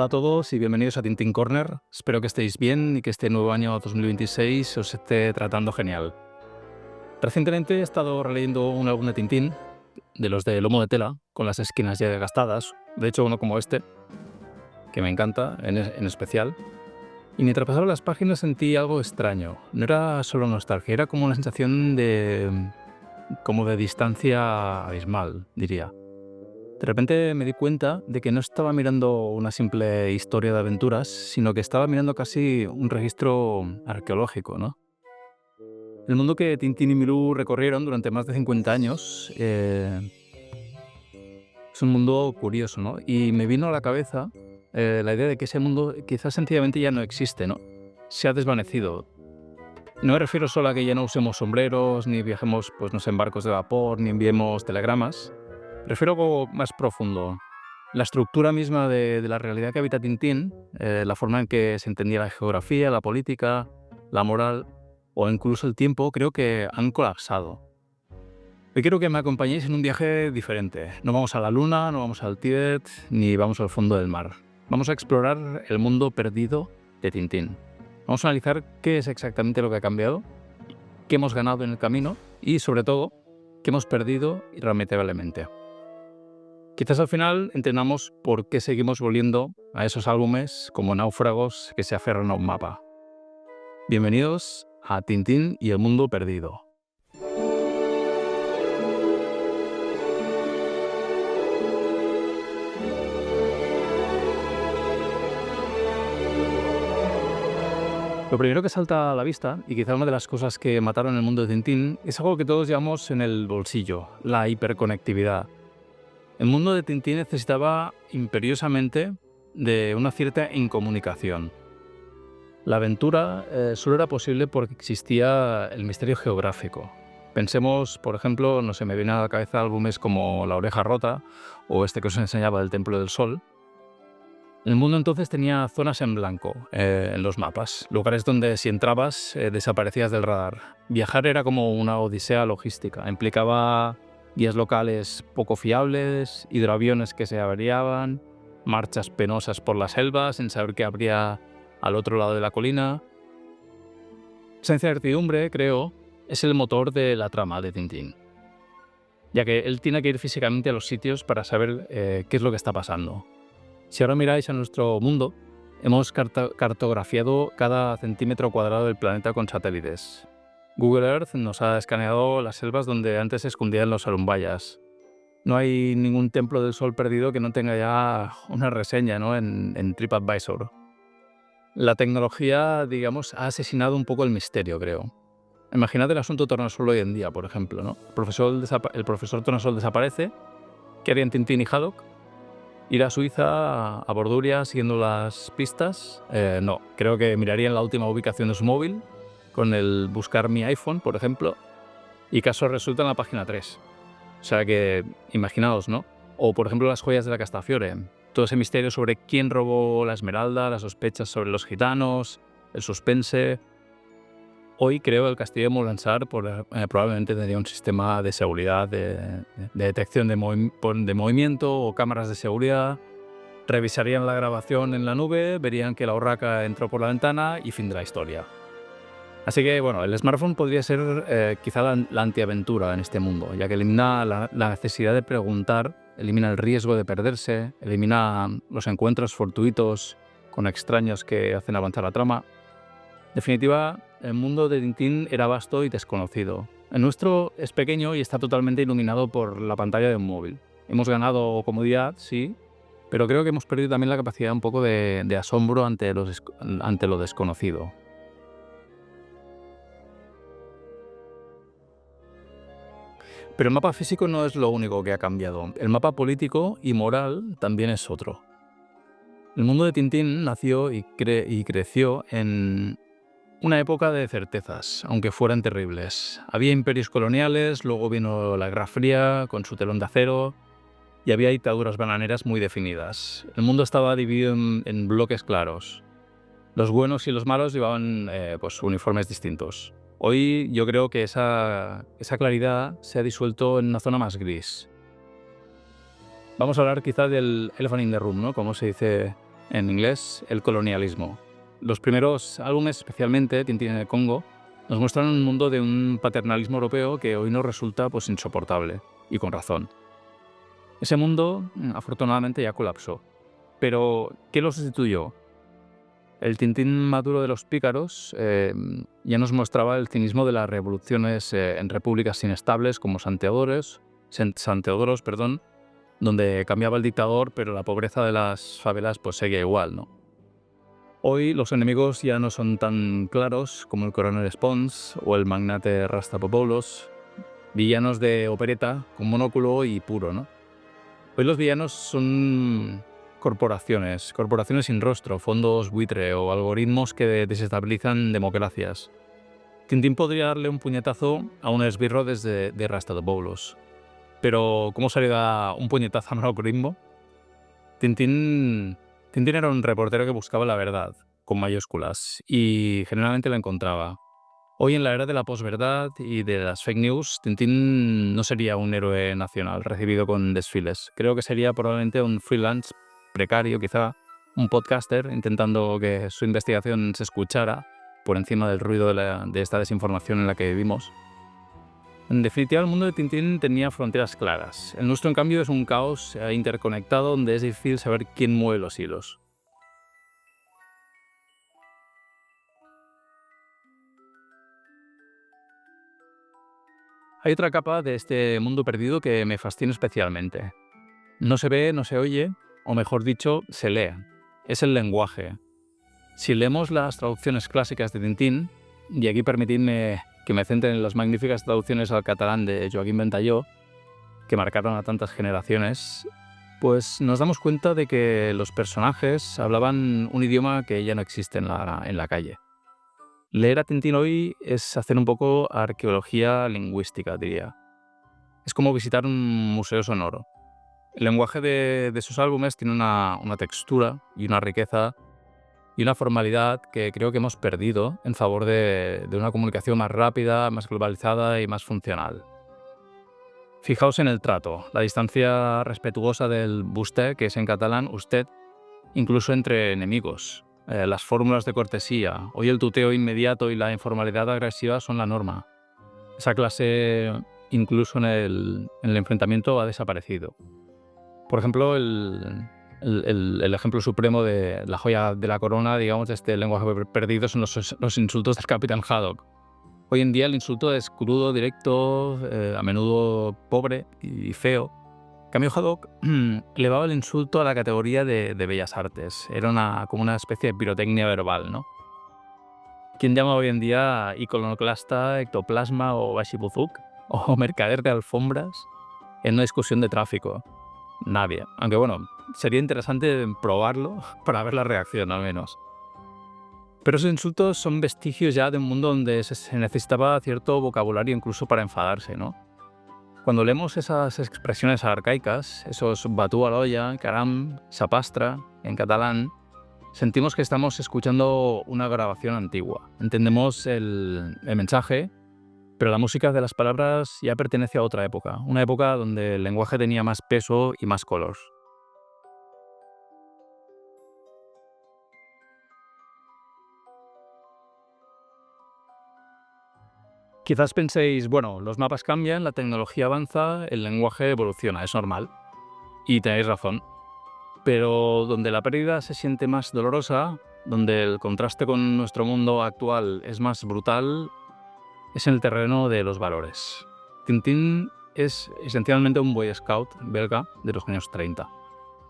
Hola a todos y bienvenidos a Tintín Corner. Espero que estéis bien y que este nuevo año 2026 os esté tratando genial. Recientemente he estado releyendo un álbum de Tintín, de los de lomo de tela, con las esquinas ya gastadas. De hecho, uno como este, que me encanta en especial. Y mientras pasaba las páginas sentí algo extraño. No era solo nostalgia, era como una sensación como de distancia abismal, diría. De repente me di cuenta de que no estaba mirando una simple historia de aventuras, sino que estaba mirando casi un registro arqueológico, ¿no? El mundo que Tintín y Milú recorrieron durante más de 50 años es un mundo curioso, ¿no? Y me vino a la cabeza la idea de que ese mundo quizás sencillamente ya no existe, ¿no? Se ha desvanecido. No me refiero solo a que ya no usemos sombreros, ni viajemos pues, no sé, en barcos de vapor, ni enviemos telegramas. Prefiero algo más profundo. La estructura misma de la realidad que habita Tintín, la forma en que se entendía la geografía, la política, la moral o incluso el tiempo, creo que han colapsado. Hoy quiero que me acompañéis en un viaje diferente. No vamos a la Luna, no vamos al Tíbet, ni vamos al fondo del mar. Vamos a explorar el mundo perdido de Tintín. Vamos a analizar qué es exactamente lo que ha cambiado, qué hemos ganado en el camino y, sobre todo, qué hemos perdido irremediablemente. Quizás al final entendamos por qué seguimos volviendo a esos álbumes como náufragos que se aferran a un mapa. Bienvenidos a Tintín y el mundo perdido. Lo primero que salta a la vista, y quizá una de las cosas que mataron el mundo de Tintín, es algo que todos llevamos en el bolsillo, la hiperconectividad. El mundo de Tintín necesitaba imperiosamente de una cierta incomunicación. La aventura solo era posible porque existía el misterio geográfico. Pensemos, por ejemplo, no sé, me viene a la cabeza álbumes como La oreja rota o este que os enseñaba del Templo del Sol. El mundo entonces tenía zonas en blanco en los mapas, lugares donde si entrabas desaparecías del radar. Viajar era como una odisea logística, implicaba guías locales poco fiables, hidroaviones que se averiaban, marchas penosas por la selva sin saber qué habría al otro lado de la colina. Esa incertidumbre, creo, es el motor de la trama de Tintín, ya que él tiene que ir físicamente a los sitios para saber qué es lo que está pasando. Si ahora miráis a nuestro mundo, hemos cartografiado cada centímetro cuadrado del planeta con satélites. Google Earth nos ha escaneado las selvas donde antes se escondían los arumbayas. No hay ningún templo del sol perdido que no tenga ya una reseña, ¿no? en TripAdvisor. La tecnología, digamos, ha asesinado un poco el misterio, creo. Imaginad el asunto Tornasol hoy en día, por ejemplo, ¿no? El profesor Tornasol desaparece. ¿Qué harían Tintín y Haddock? ¿Ir a Suiza, a Borduria, siguiendo las pistas? No, creo que mirarían la última ubicación de su móvil, con el buscar mi iPhone, por ejemplo, y caso resulta en la página 3. O sea que, imaginaos, ¿no? O, por ejemplo, las joyas de la Castafiore. Todo ese misterio sobre quién robó la esmeralda, las sospechas sobre los gitanos, el suspense. Hoy creo el castillo de Molansar probablemente tendría un sistema de seguridad, de detección de movimiento o cámaras de seguridad. Revisarían la grabación en la nube, verían que la urraca entró por la ventana y fin de la historia. Así que, bueno, el smartphone podría ser quizá la antiaventura en este mundo, ya que elimina la necesidad de preguntar, elimina el riesgo de perderse, elimina los encuentros fortuitos con extraños que hacen avanzar la trama. En definitiva, el mundo de Tintín era vasto y desconocido. El nuestro es pequeño y está totalmente iluminado por la pantalla de un móvil. Hemos ganado comodidad, sí, pero creo que hemos perdido también la capacidad un poco de asombro ante lo desconocido. Pero el mapa físico no es lo único que ha cambiado. El mapa político y moral también es otro. El mundo de Tintín nació y creció en una época de certezas, aunque fueran terribles. Había imperios coloniales, luego vino la Guerra Fría con su telón de acero y había dictaduras bananeras muy definidas. El mundo estaba dividido en bloques claros. Los buenos y los malos llevaban pues, uniformes distintos. Hoy yo creo que esa claridad se ha disuelto en una zona más gris. Vamos a hablar quizá del elephant in the room, ¿no? Como se dice en inglés, el colonialismo. Los primeros álbumes, especialmente Tintín en el Congo, nos muestran un mundo de un paternalismo europeo que hoy nos resulta pues insoportable, y con razón. Ese mundo, afortunadamente, ya colapsó. Pero, ¿qué lo sustituyó? El Tintín maduro de los pícaros ya nos mostraba el cinismo de las revoluciones en repúblicas inestables como San Teodoros, donde cambiaba el dictador, pero la pobreza de las favelas pues seguía igual, ¿no? Hoy los enemigos ya no son tan claros como el coronel Spons o el magnate Rastapopoulos, villanos de opereta con monóculo y puro, ¿no? Hoy los villanos son corporaciones sin rostro, fondos buitre o algoritmos que desestabilizan democracias. Tintín podría darle un puñetazo a un esbirro de Rastapopoulos. Pero, ¿cómo se le da un puñetazo a un algoritmo? Tintín era un reportero que buscaba la verdad, con mayúsculas, y generalmente la encontraba. Hoy, en la era de la posverdad y de las fake news, Tintín no sería un héroe nacional recibido con desfiles. Creo que sería probablemente un freelance precario, quizá, un podcaster intentando que su investigación se escuchara por encima del ruido de esta desinformación en la que vivimos. En definitiva, el mundo de Tintín tenía fronteras claras. El nuestro, en cambio, es un caos interconectado donde es difícil saber quién mueve los hilos. Hay otra capa de este mundo perdido que me fascina especialmente. No se ve, no se oye, o mejor dicho, se lee. Es el lenguaje. Si leemos las traducciones clásicas de Tintín, y aquí permitidme que me centre en las magníficas traducciones al catalán de Joaquim Ventalló, que marcaron a tantas generaciones, pues nos damos cuenta de que los personajes hablaban un idioma que ya no existe en la calle. Leer a Tintín hoy es hacer un poco arqueología lingüística, diría. Es como visitar un museo sonoro. El lenguaje de sus álbumes tiene una textura y una riqueza y una formalidad que creo que hemos perdido en favor de una comunicación más rápida, más globalizada y más funcional. Fijaos en el trato, la distancia respetuosa del vostè, que es en catalán usted, incluso entre enemigos. Las fórmulas de cortesía, hoy el tuteo inmediato y la informalidad agresiva son la norma. Esa clase, incluso en el enfrentamiento, ha desaparecido. Por ejemplo, el ejemplo supremo de la joya de la corona, digamos, de este lenguaje perdido son los insultos del Capitán Haddock. Hoy en día el insulto es crudo, directo, a menudo pobre y feo. En cambio, Haddock elevaba el insulto a la categoría de bellas artes. Era como una especie de pirotecnia verbal, ¿no? ¿Quién llama hoy en día iconoclasta, ectoplasma o bashibuzuk? ¿O mercader de alfombras en una discusión de tráfico? Nadie. Aunque bueno, sería interesante probarlo para ver la reacción al menos. Pero esos insultos son vestigios ya de un mundo donde se necesitaba cierto vocabulario incluso para enfadarse, ¿no? Cuando leemos esas expresiones arcaicas, esos batú a l'olla, caram, sapastra, en catalán, sentimos que estamos escuchando una grabación antigua. Entendemos el mensaje, pero la música de las palabras ya pertenece a otra época, una época donde el lenguaje tenía más peso y más color. Quizás penséis, bueno, los mapas cambian, la tecnología avanza, el lenguaje evoluciona, es normal. Y tenéis razón. Pero donde la pérdida se siente más dolorosa, donde el contraste con nuestro mundo actual es más brutal, es en el terreno de los valores. Tintín es esencialmente un Boy Scout belga de los años 30.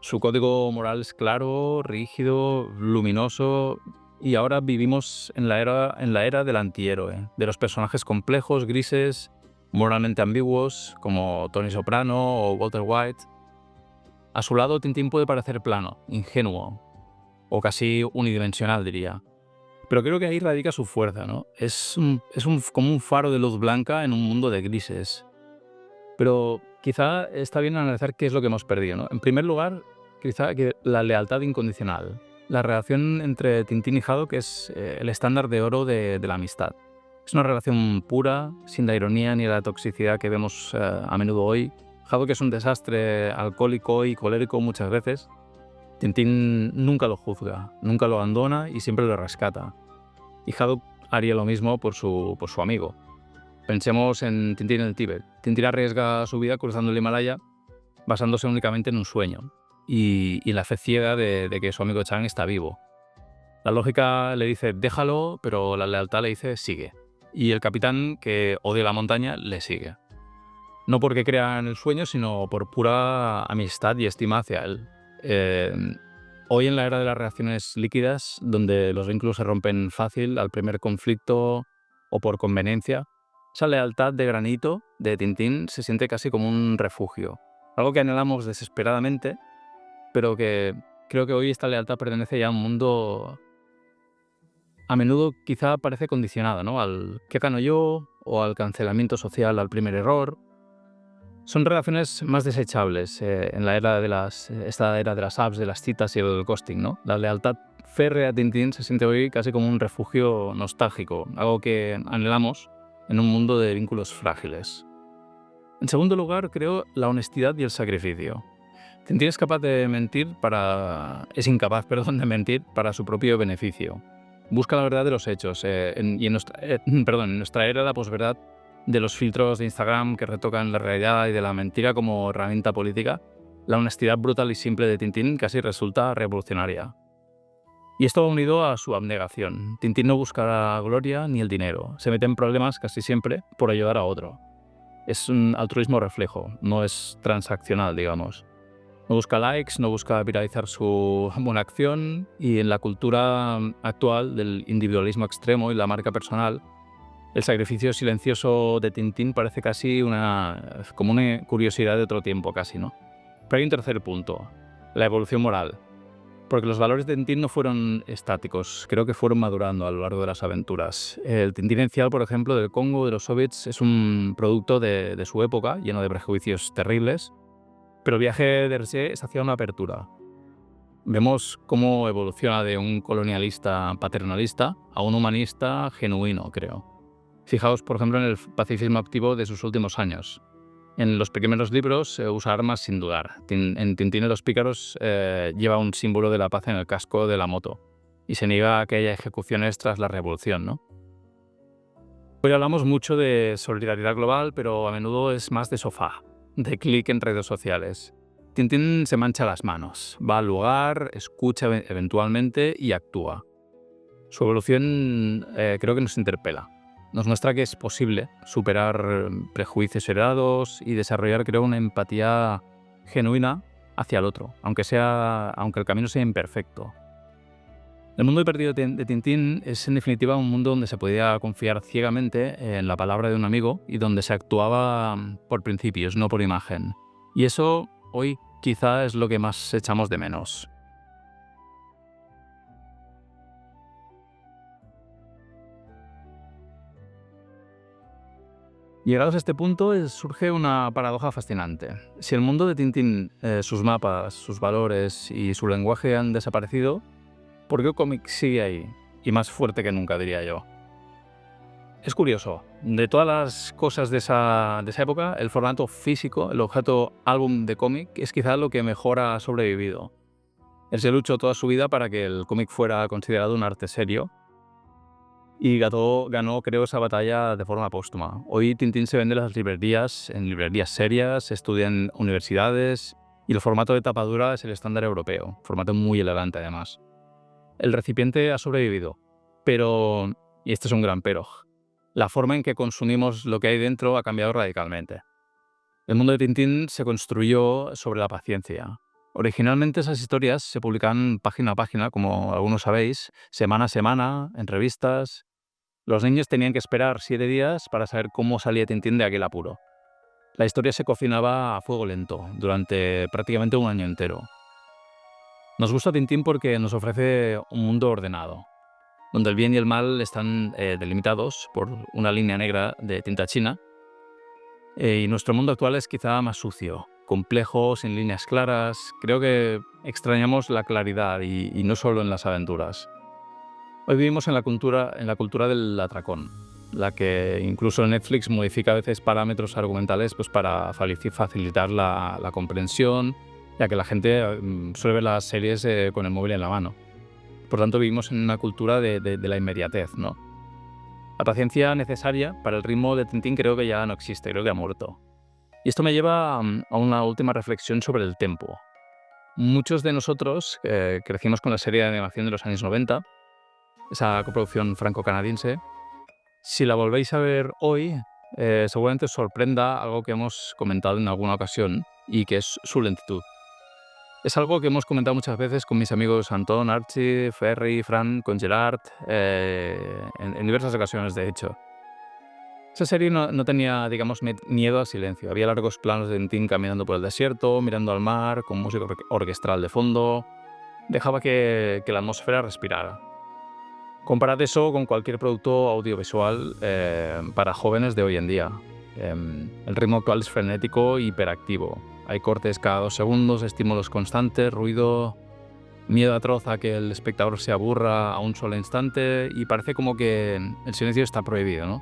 Su código moral es claro, rígido, luminoso, y ahora vivimos en la era del antihéroe, de los personajes complejos, grises, moralmente ambiguos, como Tony Soprano o Walter White. A su lado, Tintín puede parecer plano, ingenuo, o casi unidimensional, diría. Pero creo que ahí radica su fuerza, ¿no? Es como un faro de luz blanca en un mundo de grises. Pero quizá está bien analizar qué es lo que hemos perdido, ¿no? En primer lugar, quizá que la lealtad incondicional. La relación entre Tintín y Haddock es el estándar de oro de la amistad. Es una relación pura, sin la ironía ni la toxicidad que vemos a menudo hoy. Haddock es un desastre alcohólico y colérico muchas veces, Tintín nunca lo juzga, nunca lo abandona y siempre lo rescata. Y Haddock haría lo mismo por su amigo. Pensemos en Tintín en el Tíbet. Tintín arriesga su vida cruzando el Himalaya basándose únicamente en un sueño y la fe ciega de que su amigo Chang está vivo. La lógica le dice déjalo, pero la lealtad le dice sigue. Y el capitán, que odia la montaña, le sigue. No porque crea en el sueño, sino por pura amistad y estima hacia él. Eh, Hoy en la era de las reacciones líquidas, donde los vínculos se rompen fácil al primer conflicto o por conveniencia, esa lealtad de granito de Tintín se siente casi como un refugio. Algo que anhelamos desesperadamente, pero que creo que hoy esta lealtad pertenece ya a un mundo a menudo quizá parece condicionado, ¿no? Al ¿qué gano yo? O al cancelamiento social al primer error. Son relaciones más desechables en la era de esta era de las apps, de las citas y el ghosting, ¿no? La lealtad férrea a Tintín se siente hoy casi como un refugio nostálgico, algo que anhelamos en un mundo de vínculos frágiles. En segundo lugar, creo la honestidad y el sacrificio. Tintín es incapaz, de mentir para su propio beneficio. Busca la verdad de los hechos. En nuestra era de la posverdad, de los filtros de Instagram que retocan la realidad y de la mentira como herramienta política, la honestidad brutal y simple de Tintín casi resulta revolucionaria. Y esto va unido a su abnegación. Tintín no busca la gloria ni el dinero. Se mete en problemas casi siempre por ayudar a otro. Es un altruismo reflejo, no es transaccional, digamos. No busca likes, no busca viralizar su buena acción, y en la cultura actual del individualismo extremo y la marca personal, el sacrificio silencioso de Tintín parece casi como una curiosidad de otro tiempo casi, ¿no? Pero hay un tercer punto, la evolución moral. Porque los valores de Tintín no fueron estáticos, creo que fueron madurando a lo largo de las aventuras. El Tintín inicial, por ejemplo, del Congo de los soviets, es un producto de su época, lleno de prejuicios terribles, pero el viaje de Hergé es hacia una apertura. Vemos cómo evoluciona de un colonialista paternalista a un humanista genuino, creo. Fijaos, por ejemplo, en el pacifismo activo de sus últimos años. En los primeros libros usa armas sin dudar. En Tintín y los pícaros lleva un símbolo de la paz en el casco de la moto y se niega a que haya ejecuciones tras la revolución, ¿no? Hoy hablamos mucho de solidaridad global, pero a menudo es más de sofá, de clic en redes sociales. Tintín se mancha las manos, va al lugar, escucha eventualmente y actúa. Su evolución creo que nos interpela. Nos muestra que es posible superar prejuicios heredados y desarrollar, creo, una empatía genuina hacia el otro, aunque el camino sea imperfecto. El mundo perdido de Tintín es, en definitiva, un mundo donde se podía confiar ciegamente en la palabra de un amigo y donde se actuaba por principios, no por imagen. Y eso, hoy, quizá es lo que más echamos de menos. Llegados a este punto, surge una paradoja fascinante. Si el mundo de Tintín, sus mapas, sus valores y su lenguaje han desaparecido, ¿por qué el cómic sigue ahí? Y más fuerte que nunca, diría yo. Es curioso, de todas las cosas de esa época, el formato físico, el objeto álbum de cómic, es quizá lo que mejor ha sobrevivido. Él se luchó toda su vida para que el cómic fuera considerado un arte serio, y ganó, creo, esa batalla de forma póstuma. Hoy Tintín se vende en librerías serias, se estudia en universidades, y el formato de tapadura es el estándar europeo, formato muy elegante además. El recipiente ha sobrevivido, pero, y este es un gran pero, la forma en que consumimos lo que hay dentro ha cambiado radicalmente. El mundo de Tintín se construyó sobre la paciencia. Originalmente esas historias se publicaban página a página, como algunos sabéis, semana a semana, en revistas. Los niños tenían que esperar 7 días para saber cómo salía Tintín de aquel apuro. La historia se cocinaba a fuego lento, durante prácticamente un año entero. Nos gusta Tintín porque nos ofrece un mundo ordenado, donde el bien y el mal están delimitados por una línea negra de tinta china, y nuestro mundo actual es quizá más sucio, complejo, sin líneas claras. Creo que extrañamos la claridad y no solo en las aventuras. Hoy vivimos en la cultura del atracón, la que incluso Netflix modifica a veces parámetros argumentales para facilitar la comprensión ya que la gente suele ver las series con el móvil en la mano. Por tanto, vivimos en una cultura de la inmediatez, ¿no? La paciencia necesaria para el ritmo de Tintín creo que ya no existe, creo que ha muerto. Y esto me lleva a una última reflexión sobre el tempo. Muchos de nosotros crecimos con la serie de animación de los años 90, esa coproducción franco-canadiense. Si la volvéis a ver hoy, seguramente os sorprenda algo que hemos comentado en alguna ocasión, y que es su lentitud. Es algo que hemos comentado muchas veces con mis amigos Antón, Archie, Ferry, Fran, con Gerard, en diversas ocasiones, de hecho. Esa serie no tenía, digamos, miedo al silencio. Había largos planos de Tintín caminando por el desierto, mirando al mar, con música orquestral de fondo. Dejaba que la atmósfera respirara. Comparad eso con cualquier producto audiovisual para jóvenes de hoy en día. El ritmo actual es frenético e hiperactivo. Hay cortes cada 2 segundos, estímulos constantes, ruido, miedo atroz a que el espectador se aburra a un solo instante, y parece como que el silencio está prohibido, ¿no?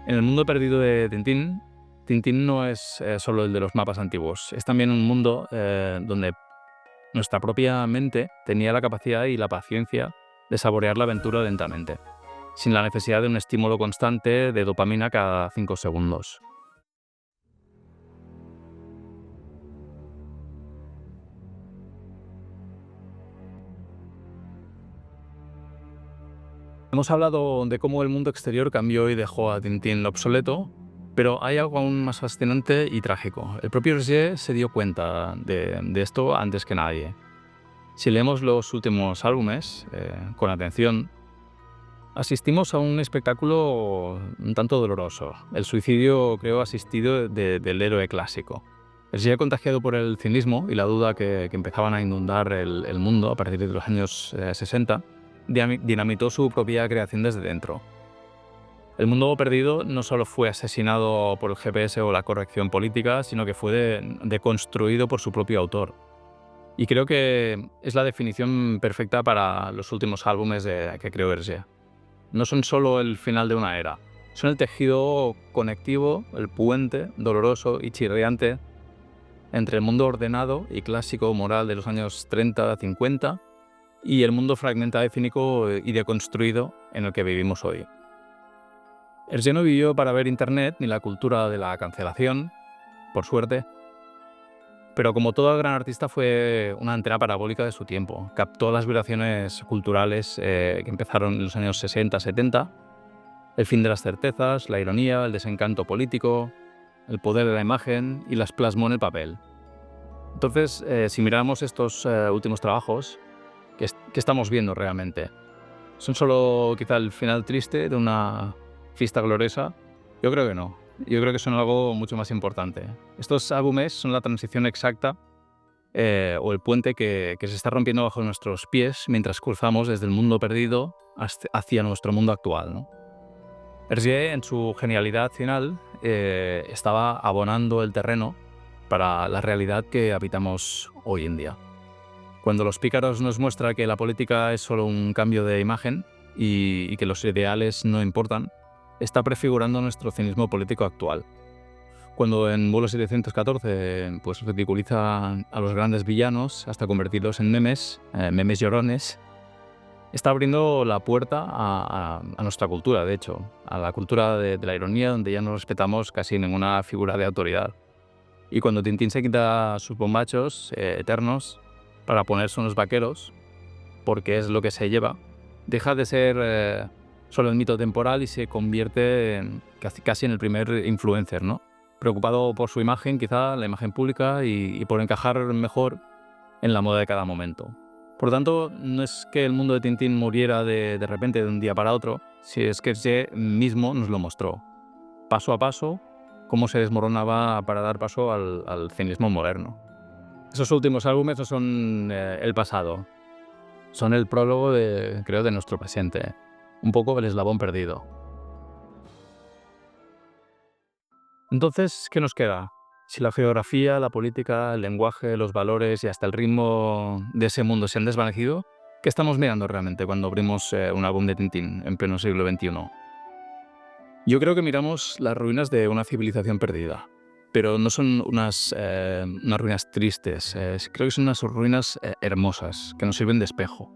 En el mundo perdido de Tintín, Tintín no es solo el de los mapas antiguos. Es también un mundo donde nuestra propia mente tenía la capacidad y la paciencia de saborear la aventura lentamente, sin la necesidad de un estímulo constante de dopamina cada 5 segundos. Hemos hablado de cómo el mundo exterior cambió y dejó a Tintín obsoleto, pero hay algo aún más fascinante y trágico. El propio Hergé se dio cuenta de esto antes que nadie. Si leemos los últimos álbumes con atención, asistimos a un espectáculo un tanto doloroso: el suicidio, creo, asistido del héroe clásico. Hergé, contagiado por el cinismo y la duda que empezaban a inundar el mundo a partir de los años 60, dinamitó su propia creación desde dentro. El mundo perdido no solo fue asesinado por el GPS o la corrección política, sino que fue deconstruido por su propio autor. Y creo que es la definición perfecta para los últimos álbumes que creó Hergé. No son solo el final de una era, son el tejido conectivo, el puente doloroso y chirriante entre el mundo ordenado y clásico moral de los años 30-50 y el mundo fragmentado, cínico y deconstruido en el que vivimos hoy. Hergé no vivió para ver Internet ni la cultura de la cancelación, por suerte, pero como todo gran artista fue una antena parabólica de su tiempo. Captó las vibraciones culturales que empezaron en los años 60-70, el fin de las certezas, la ironía, el desencanto político, el poder de la imagen, y las plasmó en el papel. Entonces, si miramos estos últimos trabajos, ¿qué estamos viendo realmente? ¿Son solo quizá el final triste de una fiesta gloriosa? Yo creo que no. Yo creo que son algo mucho más importante. Estos álbumes son la transición exacta o el puente que se está rompiendo bajo nuestros pies mientras cruzamos desde el mundo perdido hacia nuestro mundo actual, ¿no? Hergé, en su genialidad final, estaba abonando el terreno para la realidad que habitamos hoy en día. Cuando Los Pícaros nos muestra que la política es solo un cambio de imagen y que los ideales no importan, está prefigurando nuestro cinismo político actual. Cuando en Vuelo 714 pues ridiculiza a los grandes villanos hasta convertirlos en memes llorones, está abriendo la puerta a nuestra cultura, de hecho, a la cultura de la ironía, donde ya no respetamos casi ninguna figura de autoridad. Y cuando Tintín se quita sus bombachos eternos para ponerse unos vaqueros, porque es lo que se lleva, deja de ser solo el mito temporal y se convierte casi en el primer influencer, ¿no? Preocupado por su imagen, quizá la imagen pública, y por encajar mejor en la moda de cada momento. Por lo tanto, no es que el mundo de Tintín muriera de repente de un día para otro, si es que Hergé mismo nos lo mostró, paso a paso, cómo se desmoronaba para dar paso al cinismo moderno. Esos últimos álbumes no son el pasado, son el prólogo, creo, de nuestro presente, un poco el eslabón perdido. Entonces, ¿qué nos queda? Si la geografía, la política, el lenguaje, los valores y hasta el ritmo de ese mundo se han desvanecido, ¿qué estamos mirando realmente cuando abrimos un álbum de Tintín en pleno siglo XXI? Yo creo que miramos las ruinas de una civilización perdida. pero no son unas ruinas tristes. Creo que son unas ruinas hermosas, que nos sirven de espejo.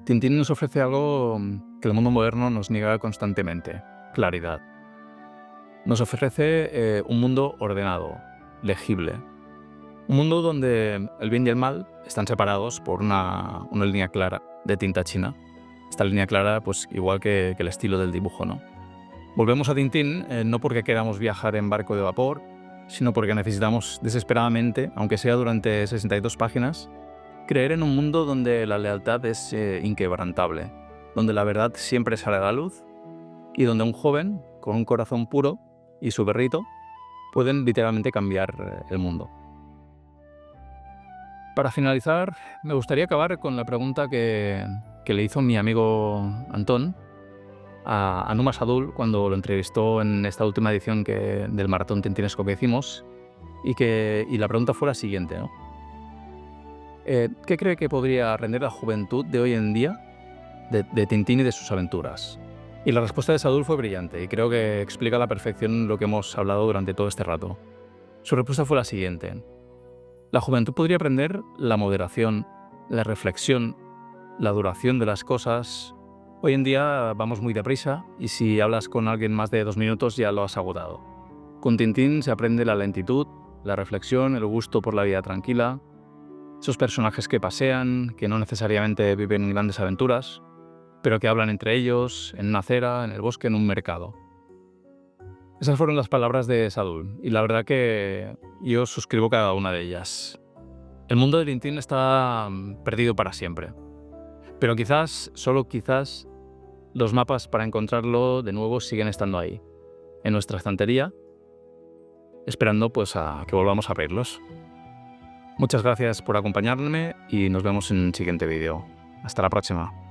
Tintín nos ofrece algo que el mundo moderno nos niega constantemente: claridad. Nos ofrece un mundo ordenado, legible. Un mundo donde el bien y el mal están separados por una línea clara de tinta china. Esta línea clara, pues igual que el estilo del dibujo, ¿no? Volvemos a Tintín no porque queramos viajar en barco de vapor, sino porque necesitamos desesperadamente, aunque sea durante 62 páginas, creer en un mundo donde la lealtad es inquebrantable, donde la verdad siempre sale a la luz y donde un joven con un corazón puro y su perrito pueden literalmente cambiar el mundo. Para finalizar, me gustaría acabar con la pregunta que le hizo mi amigo Antón a Numa Sadul cuando lo entrevistó en esta última edición del Maratón Tintinesco que hicimos, y la pregunta fue la siguiente, ¿no? ¿Qué cree que podría aprender la juventud de hoy en día de Tintín y de sus aventuras? Y la respuesta de Sadul fue brillante y creo que explica a la perfección lo que hemos hablado durante todo este rato. Su respuesta fue la siguiente: la juventud podría aprender la moderación, la reflexión, la duración de las cosas. Hoy en día vamos muy deprisa y si hablas con alguien más de 2 minutos ya lo has agotado. Con Tintín se aprende la lentitud, la reflexión, el gusto por la vida tranquila, esos personajes que pasean, que no necesariamente viven grandes aventuras, pero que hablan entre ellos, en una acera, en el bosque, en un mercado. Esas fueron las palabras de Sadul, y la verdad que yo suscribo cada una de ellas. El mundo de Tintín está perdido para siempre, pero quizás, solo quizás, los mapas para encontrarlo de nuevo siguen estando ahí, en nuestra estantería, esperando pues a que volvamos a abrirlos. Muchas gracias por acompañarme y nos vemos en el siguiente vídeo. Hasta la próxima.